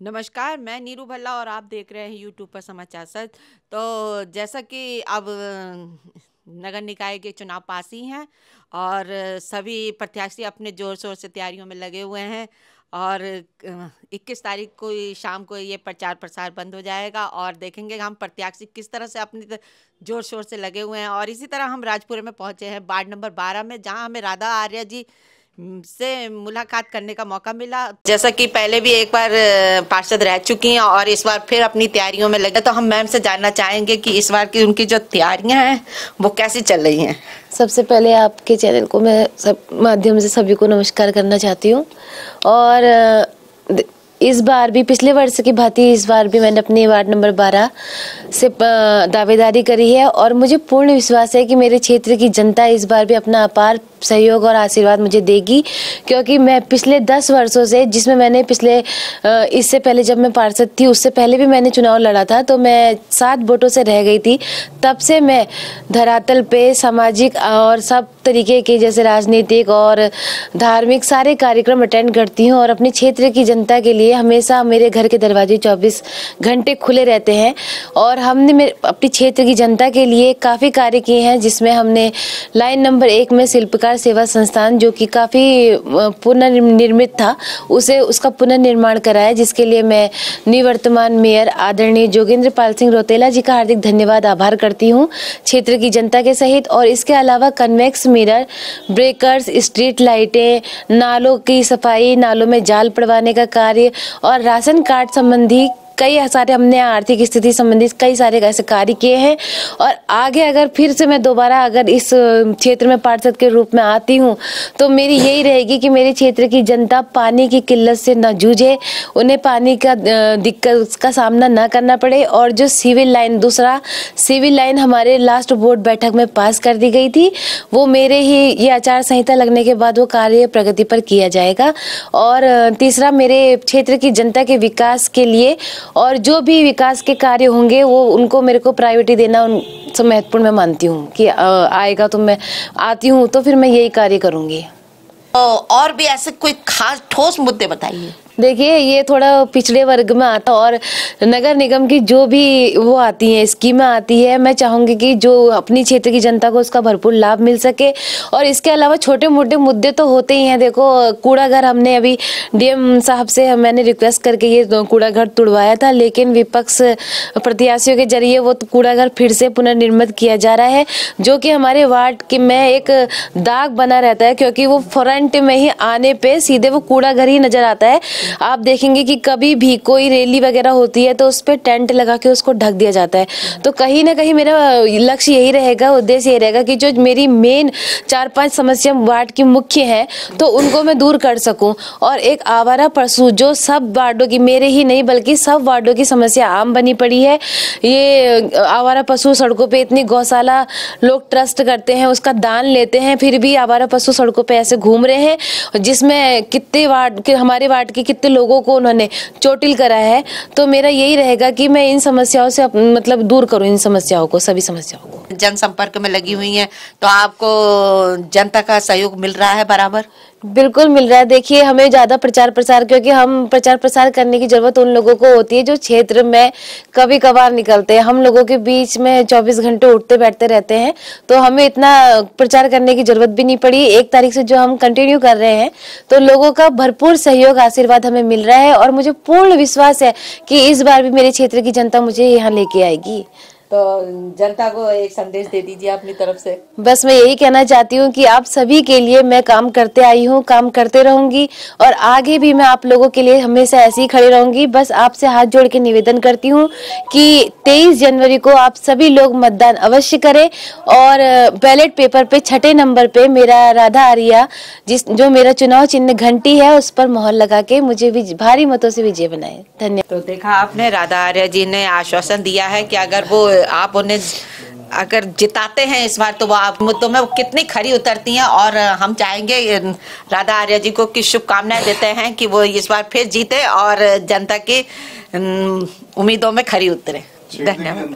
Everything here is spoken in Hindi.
नमस्कार, मैं नीरू भल्ला और आप देख रहे हैं यूट्यूब पर समाचार सच। तो जैसा कि अब नगर निकाय के चुनाव पास ही हैं और सभी प्रत्याशी अपने जोर शोर से तैयारियों में लगे हुए हैं और 21 तारीख को शाम को ये प्रचार प्रसार बंद हो जाएगा और देखेंगे हम प्रत्याशी किस तरह से अपनी जोर शोर से लगे हुए हैं। और इसी तरह हम राजपुरे में पहुंचे हैं, वार्ड नंबर 12 में, जहां हमें राधा आर्या जी से मुलाकात करने का मौका मिला। जैसा कि पहले भी एक बार पार्षद रह चुकी हैं और इस बार फिर अपनी तैयारियों में लगे, तो हम मैम से जानना चाहेंगे कि इस बार की उनकी जो तैयारियां हैं वो कैसी चल रही हैं। सबसे पहले आपके चैनल को मैं सब माध्यम से सभी को नमस्कार करना चाहती हूँ। और इस बार भी पिछले वर्ष की भांति इस बार भी मैंने अपने वार्ड नंबर 12 से दावेदारी करी है और मुझे पूर्ण विश्वास है कि मेरे क्षेत्र की जनता इस बार भी अपना अपार सहयोग और आशीर्वाद मुझे देगी, क्योंकि मैं पिछले 10 वर्षों से, जिसमें मैंने इससे पहले जब मैं पार्षद थी उससे पहले भी मैंने चुनाव लड़ा था, तो मैं 7 वोटों से रह गई थी। तब से मैं धरातल पे सामाजिक और सब तरीके के जैसे राजनीतिक और धार्मिक सारे कार्यक्रम अटेंड करती हूँ और अपने क्षेत्र की जनता के लिए हमेशा मेरे घर के दरवाजे 24 घंटे खुले रहते हैं। और हमने अपने क्षेत्र की जनता के लिए काफ़ी कार्य किए हैं, जिसमें हमने लाइन नंबर 1 में शिल्पकार सेवा संस्थान, जो कि काफ़ी पुनर्निर्मित था, उसका पुनर्निर्माण कराया, जिसके लिए मैं निवर्तमान मेयर आदरणीय जोगेंद्र पाल सिंह रौतेला जी का हार्दिक धन्यवाद आभार करती हूँ क्षेत्र की जनता के सहित। और इसके अलावा कन्वेक्स मिरर, ब्रेकर्स, स्ट्रीट लाइटें, नालों की सफाई, नालों में जाल पड़वाने का कार्य और राशन कार्ड संबंधी कई सारे हमने आर्थिक स्थिति संबंधित कई सारे ऐसे कार्य किए हैं। और आगे अगर फिर से मैं दोबारा अगर इस क्षेत्र में पार्षद के रूप में आती हूँ तो मेरी यही रहेगी कि मेरे क्षेत्र की जनता पानी की किल्लत से न जूझे, उन्हें पानी का दिक्कत का सामना न करना पड़े। और जो सिविल लाइन हमारे लास्ट बोर्ड बैठक में पास कर दी गई थी, वो मेरे ही ये आचार संहिता लगने के बाद वो कार्य प्रगति पर किया जाएगा। और तीसरा, मेरे क्षेत्र की जनता के विकास के लिए और जो भी विकास के कार्य होंगे वो उनको मेरे को प्रायोरिटी देना सब महत्वपूर्ण मैं मानती हूँ कि आएगा तो मैं आती हूँ तो फिर मैं यही कार्य करूँगी। और भी ऐसे कोई खास ठोस मुद्दे बताइए। देखिए, ये थोड़ा पिछड़े वर्ग में आता और नगर निगम की जो भी वो आती है स्कीमें आती है, मैं चाहूंगी कि जो अपनी क्षेत्र की जनता को उसका भरपूर लाभ मिल सके। और इसके अलावा छोटे मोटे मुद्दे तो होते ही हैं। देखो, कूड़ा घर हमने अभी डीएम साहब से मैंने रिक्वेस्ट करके ये कूड़ा घर तुड़वाया था, लेकिन विपक्ष प्रत्याशियों के जरिए वो कूड़ा घर फिर से पुनर्निर्मित किया जा रहा है, जो कि हमारे वार्ड के में एक दाग बना रहता है, क्योंकि वो फ्रंट में ही आने पे सीधे वो कूड़ा घर ही नजर आता है। आप देखेंगे कि कभी भी कोई रैली वगैरह होती है तो उस पे टेंट लगा के उसको ढक दिया जाता है। तो कहीं ना कहीं मेरा लक्ष्य यही रहेगा, उद्देश्य यही रहेगा कि जो मेरी मेन 4-5 समस्या वार्ड की मुख्य है तो उनको मैं दूर कर सकूं। और एक आवारा पशु जो सब वार्डों की, मेरे ही नहीं बल्कि सब वार्डों की समस्या आम बनी पड़ी है। ये आवारा पशु सड़कों पे, इतनी गौशाला लोग ट्रस्ट करते हैं, उसका दान लेते हैं, फिर भी आवारा पशु सड़कों पे ऐसे घूम रहे हैं, जिसमें कितने वार्ड के, हमारे वार्ड के कितने लोगों को उन्होंने चोटिल करा है। तो मेरा यही रहेगा कि मैं इन समस्याओं से मतलब दूर करूं इन समस्याओं को, सभी समस्याओं को। जनसंपर्क में लगी हुई हैं, तो आपको जनता का सहयोग मिल रहा है बराबर? बिल्कुल मिल रहा है। देखिए, हमें ज्यादा प्रचार प्रसार, क्योंकि हम प्रचार प्रसार करने की जरूरत उन लोगों को होती है जो क्षेत्र में कभी कभार निकलते हैं। हम लोगों के बीच में 24 घंटे उठते बैठते रहते हैं, तो हमें इतना प्रचार करने की जरूरत भी नहीं पड़ी। 1 तारीख से जो हम कंटिन्यू कर रहे हैं, तो लोगों का भरपूर सहयोग आशीर्वाद हमें मिल रहा है और मुझे पूर्ण विश्वास है कि इस बार भी मेरे क्षेत्र की जनता मुझे यहाँ लेके आएगी। तो जनता को एक संदेश दे दीजिए अपनी तरफ से। बस मैं यही कहना चाहती हूँ कि आप सभी के लिए मैं काम करते आई हूँ, काम करते रहूंगी और आगे भी मैं आप लोगों के लिए हमेशा ऐसे ही खड़ी रहूंगी। बस आपसे हाथ जोड़ के निवेदन करती हूँ कि 23 जनवरी को आप सभी लोग मतदान अवश्य करें और बैलेट पेपर पे 6 नंबर पे मेरा राधा आर्या, जो मेरा चुनाव चिन्ह घंटी है, उस पर मोहर लगा के मुझे भी भारी मतों से विजय बनाए। धन्यवाद। तो देखा आपने, राधा आर्या जी ने आश्वासन दिया है कि अगर वो आप उन्हें अगर जिताते हैं इस बार, तो वो आप मुद्दों में कितनी खरी उतरती हैं। और हम चाहेंगे राधा आर्या जी को की शुभकामनाएं देते हैं कि वो इस बार फिर जीते और जनता की उम्मीदों में खरी उतरे। धन्यवाद।